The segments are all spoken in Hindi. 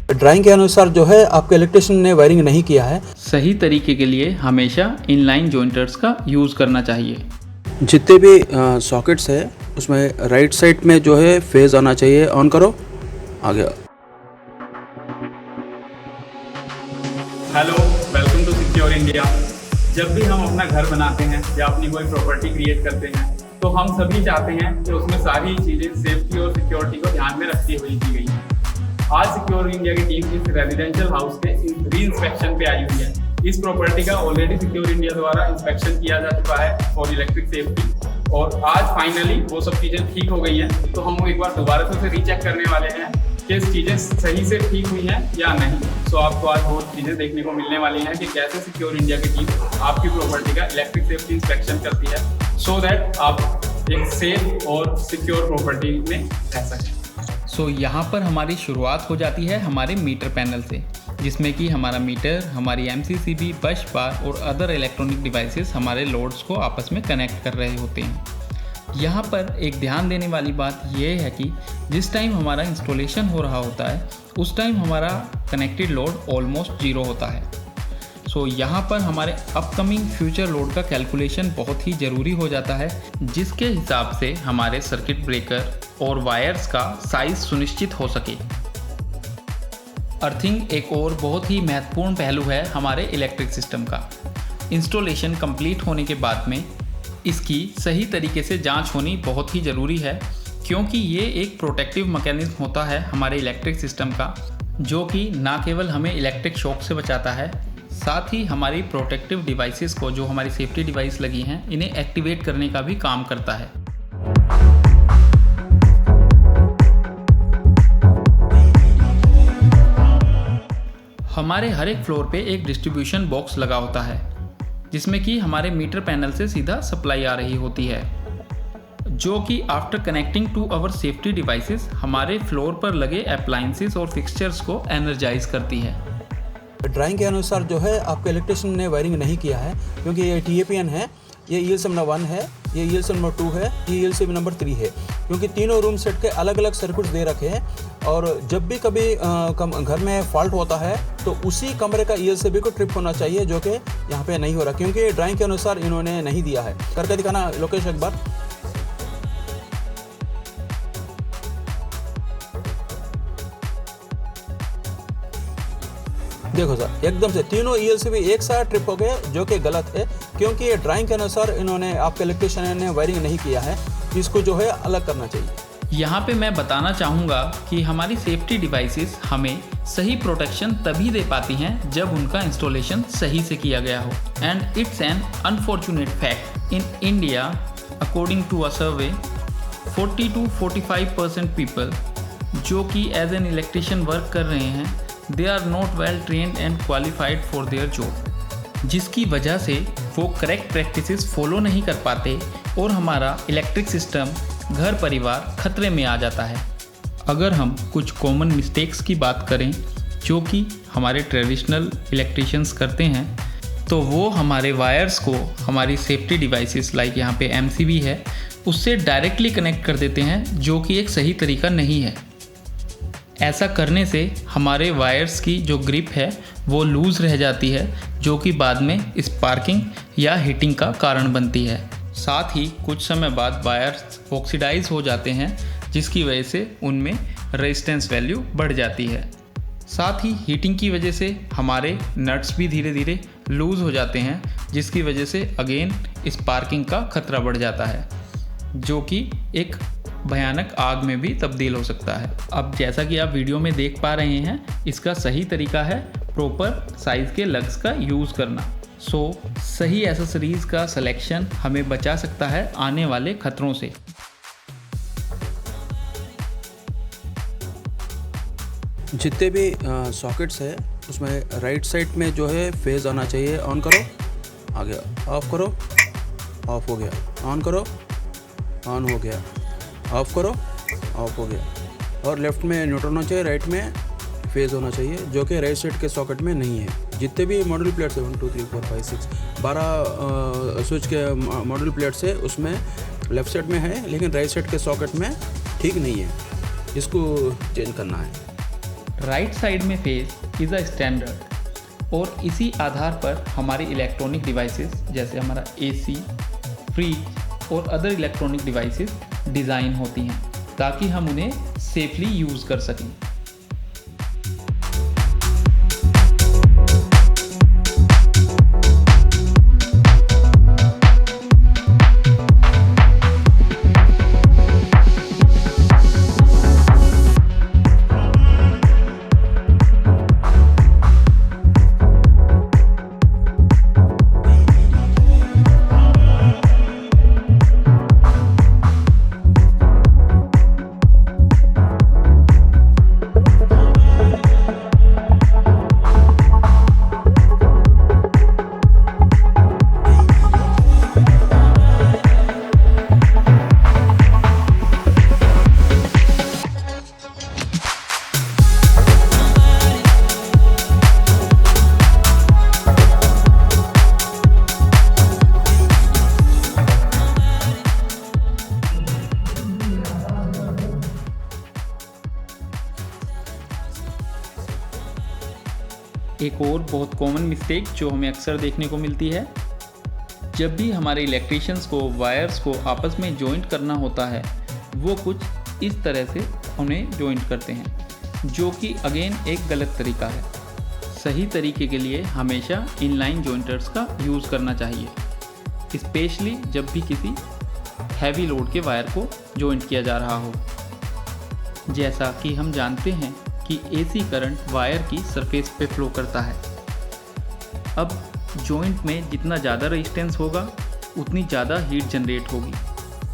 ड्राइंग के अनुसार जो है आपके इलेक्ट्रिशियन ने वायरिंग नहीं किया है। सही तरीके के लिए हमेशा इनलाइन जॉइंटर्स का यूज़ करना चाहिए। जितने भी सॉकेट्स है उसमें राइट साइड में जो है फेज आना चाहिए। ऑन करो, आ गया। Hello, welcome to Secure India. जब भी हम अपना घर बनाते हैं या अपनी कोई प्रॉपर्टी क्रिएट करते हैं तो हम सभी चाहते हैं कि उसमें सारी चीज़ें सेफ्टी और सिक्योरिटी को ध्यान में रखती हुई की गई हैं। आज सिक्योर इंडिया की टीम इस रेजिडेंशियल हाउस के री इंस्पेक्शन पे आई हुई है। इस प्रॉपर्टी का ऑलरेडी सिक्योर इंडिया द्वारा इंस्पेक्शन किया जा चुका है फॉर इलेक्ट्रिक सेफ्टी, और आज फाइनली वो सब चीज़ें ठीक हो गई हैं। तो हम एक बार दोबारा से उसे रीचेक करने वाले हैं कि चीज़ें सही से ठीक हुई हैं या नहीं। सो आपको आज बहुत चीज़ें देखने को मिलने वाली हैं कि कैसे सिक्योर इंडिया की टीम आपकी प्रॉपर्टी का इलेक्ट्रिक सेफ्टी इंस्पेक्शन करती है, सो दैट आप एक सेफ और सिक्योर प्रॉपर्टी में रह सकें। सो यहाँ पर हमारी शुरुआत हो जाती है हमारे मीटर पैनल से, जिसमें कि हमारा मीटर, हमारी MCCB, बस बार और अदर इलेक्ट्रॉनिक डिवाइसेस हमारे लोड्स को आपस में कनेक्ट कर रहे होते हैं। यहाँ पर एक ध्यान देने वाली बात यह है कि जिस टाइम हमारा इंस्टॉलेशन हो रहा होता है उस टाइम हमारा कनेक्टेड लोड ऑलमोस्ट ज़ीरो होता है। सो यहाँ पर हमारे अपकमिंग फ्यूचर लोड का कैलकुलेशन बहुत ही ज़रूरी हो जाता है, जिसके हिसाब से हमारे सर्किट ब्रेकर और वायर्स का साइज सुनिश्चित हो सके। अर्थिंग एक और बहुत ही महत्वपूर्ण पहलू है हमारे इलेक्ट्रिक सिस्टम का। इंस्टॉलेशन कंप्लीट होने के बाद में इसकी सही तरीके से जांच होनी बहुत ही ज़रूरी है, क्योंकि ये एक प्रोटेक्टिव मैकेनिज्म होता है हमारे इलेक्ट्रिक सिस्टम का, जो कि ना केवल हमें इलेक्ट्रिक शॉक से बचाता है, साथ ही हमारी प्रोटेक्टिव डिवाइसेस को, जो हमारी सेफ्टी डिवाइस लगी हैं, इन्हें एक्टिवेट करने का भी काम करता है। हमारे हर एक फ्लोर पे एक डिस्ट्रीब्यूशन बॉक्स लगा होता है, जिसमें कि हमारे मीटर पैनल से सीधा सप्लाई आ रही होती है, जो कि after connecting to our safety devices हमारे फ्लोर पर लगे अप्लायंसेस और फिक्सचर्स को एनर्जाइज करती है। ड्राइंग के अनुसार जो है आपके इलेक्ट्रिशियन ने वायरिंग नहीं किया है, क्योंकि ये TAPN है, ये ELC नंबर 1 है, ये ELC नंबर 2 है, ये ELC नंबर 3 है, क्योंकि तीनों रूम सेट के अलग अलग सर्किट्स दे रखे हैं। और जब भी कभी घर में फॉल्ट होता है तो उसी कमरे का ELC को ट्रिप होना चाहिए, जो कि यहाँ पे नहीं हो रहा, क्योंकि ड्राइंग के अनुसार इन्होंने नहीं दिया है। करके दिखाना लोकेश एक बार। देखो सर, एकदम से तीनों ELC एक साथ ट्रिप हो गए, जो कि गलत है, क्योंकि ये ड्राइंग के अनुसार इन्होंने आपके इलेक्ट्रिशियन ने वायरिंग नहीं किया है। इसको जो है अलग करना चाहिए। यहाँ पे मैं बताना चाहूँगा कि हमारी सेफ्टी डिवाइसेस हमें सही प्रोटेक्शन तभी दे पाती हैं जब उनका इंस्टॉलेशन सही से किया गया हो। And it's an unfortunate fact in India, according to a survey, 40 to 45% people जो कि एज एन इलेक्ट्रिशियन वर्क कर रहे हैं, they are not well trained and qualified for their job, जिसकी वजह से वो करेक्ट प्रैक्टिसेस फॉलो नहीं कर पाते और हमारा इलेक्ट्रिक सिस्टम, घर परिवार खतरे में आ जाता है। अगर हम कुछ कॉमन मिस्टेक्स की बात करें जो कि हमारे ट्रेडिशनल इलेक्ट्रिशियंस करते हैं, तो वो हमारे वायर्स को हमारी सेफ्टी डिवाइसेस लाइक यहाँ पे MCB है उससे डायरेक्टली कनेक्ट कर देते हैं, जो कि एक सही तरीका नहीं है। ऐसा करने से हमारे वायर्स की जो ग्रिप है वो लूज़ रह जाती है, जो कि बाद में स्पार्किंग या हीटिंग का कारण बनती है। साथ ही कुछ समय बाद वायर्स ऑक्सीडाइज हो जाते हैं, जिसकी वजह से उनमें रेजिस्टेंस वैल्यू बढ़ जाती है। साथ ही हीटिंग की वजह से हमारे नट्स भी धीरे धीरे लूज़ हो जाते हैं, जिसकी वजह से अगेन स्पार्किंग का खतरा बढ़ जाता है, जो कि एक भयानक आग में भी तब्दील हो सकता है। अब जैसा कि आप वीडियो में देख पा रहे हैं, इसका सही तरीका है प्रॉपर साइज़ के लग्स का यूज़ करना। सही एसेसरीज़ का सिलेक्शन हमें बचा सकता है आने वाले खतरों से। जितने भी सॉकेट्स है उसमें राइट साइड में जो है फेज आना चाहिए। ऑन करो, आ गया। ऑफ करो, ऑफ हो गया। ऑन करो, ऑन हो गया। ऑफ करो, ऑफ हो गया। और लेफ्ट में न्यूट्रल होना चाहिए, राइट में फेज होना चाहिए, जो कि राइट साइड के सॉकेट में नहीं है। जितने भी मॉड्यूल प्लेट्स है 1 2 3 4 5 6 12 स्विच के मॉड्यूल प्लेट्स है, उसमें लेफ्ट साइड में है, लेकिन राइट साइड के सॉकेट में ठीक नहीं है। इसको चेंज करना है। राइट साइड में फेज इज़ अ स्टैंडर्ड और इसी आधार पर हमारी इलेक्ट्रॉनिक डिवाइसेस जैसे हमारा एसी, फ्रिज और अदर इलेक्ट्रॉनिक डिवाइसेस डिज़ाइन होती हैं ताकि हम उन्हें सेफली यूज़ कर सकें। एक और बहुत कॉमन मिस्टेक जो हमें अक्सर देखने को मिलती है, जब भी हमारे इलेक्ट्रिशियंस को वायर्स को आपस में जॉइंट करना होता है वो कुछ इस तरह से उन्हें जॉइंट करते हैं, जो कि अगेन एक गलत तरीका है। सही तरीके के लिए हमेशा इनलाइन जॉइंटर्स का यूज़ करना चाहिए, स्पेशली जब भी किसी हैवी लोड के वायर को जॉइंट किया जा रहा हो। जैसा कि हम जानते हैं कि एसी करंट वायर की सरफेस पे फ्लो करता है। अब जॉइंट में जितना ज़्यादा रेजिस्टेंस होगा उतनी ज़्यादा हीट जनरेट होगी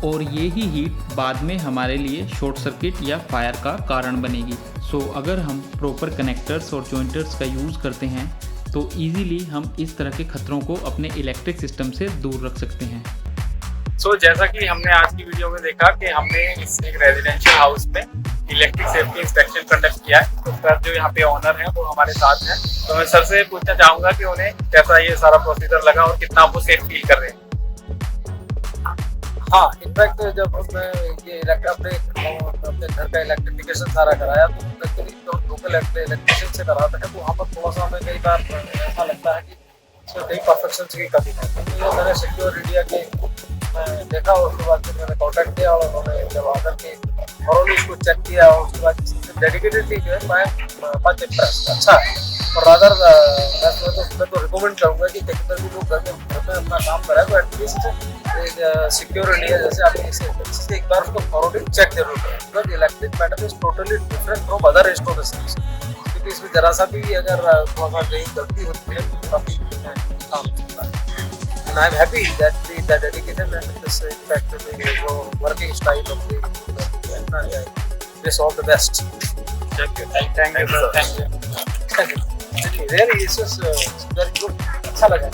और ये ही हीट बाद में हमारे लिए शॉर्ट सर्किट या फायर का कारण बनेगी। सो अगर हम प्रॉपर कनेक्टर्स और जॉइंटर्स का यूज़ करते हैं तो ईजीली हम इस तरह के खतरों को अपने इलेक्ट्रिक सिस्टम से दूर रख सकते हैं। जैसा कि हमने आज की वीडियो में देखा कि हमने इस एक रेजिडेंशियल हाउस में इलेक्ट्रिक सेफ्टी इंस्पेक्शन कंडक्ट किया है। तो सर जो यहाँ पे ऑनर है वो हमारे साथ हैं, तो मैं सर से पूछना चाहूँगा कि उन्हें कैसा ये सारा प्रोसीजर लगा और कितना वो सेफ फील कर रहे हैं। हाँ, इनफैक्ट जब मैं ये अपने घर का इलेक्ट्रिफिकेशन सारा कराया तो एक्चुअली जो लोकल इलेक्ट्रिशियन से कराता है तो वहाँ पर थोड़ा सा हमें कई बार ऐसा लगता है कि इसमें कई परफेक्शन की कमी है। तो ये मैंने सिक्योर इंडिया के देखा और उसके बाद फिर मैंने कॉन्टैक्ट किया और उन्होंने जब आकर के थॉरोली इसको चेक किया और उसके बाद डेडिकेटेडली जो है मैं मच इम्प्रेस्ड, अच्छा है। और रादर मैं तो रिकमेंड करूँगा कि टेक्निकल लोग घर में अपना काम कराए तो एटलीस्ट सिक्योर इंडिया जैसे आप इसे एक बार उसको थॉरोली चेक जरूर करें, because electric matter is totally different from other installations. क्योंकि इसमें जरा सा भी अगर थोड़ा सा कहीं गलती होती है तो काफ़ी काम होता है। And I'm happy that the dedication and this impact of the working style of the wish all the best. Thank you, sir. Thank you. Really, this is very good. अच्छा लगा।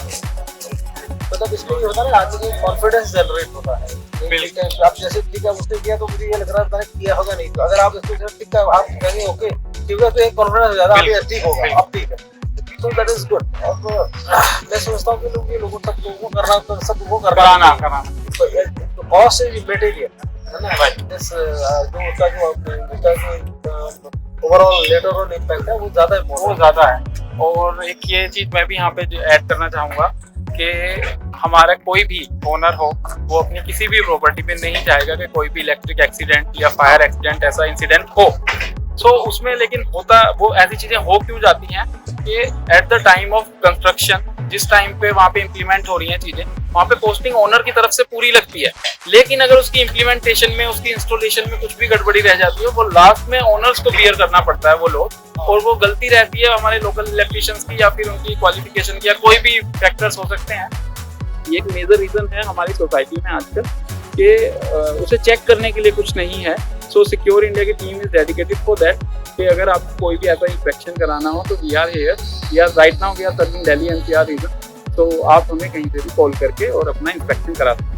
मतलब इसमें ये होता है ना, आदमी को कॉन्फिडेंस जनरेट होता है। बिल्कुल। आप जैसे ठीक है उसने किया तो मुझे ये लग रहा था मैंने किया होगा नहीं, तो अगर आप इसको ठीक है आप कहेंगे ओके ठीक है तो एक कॉन्फिडेंस ज़्यादा ठीक होगा, अब ठीक है। So that is good. अब मैं सोचता हूँ कि लोगों तक वो करना तो सब वो कराना तो कॉस्ट इज मटेरियल है ना, जो उसका जो ओवरऑल लेटर ऑन इम्पैक्ट है वो ज़्यादा है। और एक ये चीज़ मैं भी यहाँ पे ऐड करना चाहूँगा कि हमारा कोई भी ओनर हो वो अपनी किसी भी प्रॉपर्टी पे नहीं चाहेगा कि कोई भी इलेक्ट्रिक एक्सीडेंट या फायर एक्सीडेंट ऐसा इंसिडेंट हो। सो उसमें लेकिन होता वो ऐसी चीज़ें हो क्यों जाती हैं कि at the time of construction जिस टाइम पे वहाँ पे इम्प्लीमेंट हो रही हैं चीज़ें, वहाँ पे कॉस्टिंग ओनर की तरफ से पूरी लगती है, लेकिन अगर उसकी इम्प्लीमेंटेशन में उसकी इंस्टॉलेशन में कुछ भी गड़बड़ी रह जाती है वो लास्ट में ओनर्स को बियर करना पड़ता है वो लोग, और वो गलती रहती है हमारे लोकल इलेक्ट्रिशियंस की या फिर उनकी क्वालिफिकेशन की या कोई भी फैक्टर्स हो सकते हैं। ये एक मेजर रीज़न है हमारी सोसाइटी में आजकल कि उसे चेक करने के लिए कुछ नहीं है। सो सिक्योर इंडिया की team is dedicated for that कि अगर आपको कोई भी ऐसा इंस्पेक्शन कराना हो तो we are right now we are serving Delhi NCR region, तो आप हमें कहीं से भी कॉल करके और अपना इंस्पेक्शन करा सकते हैं।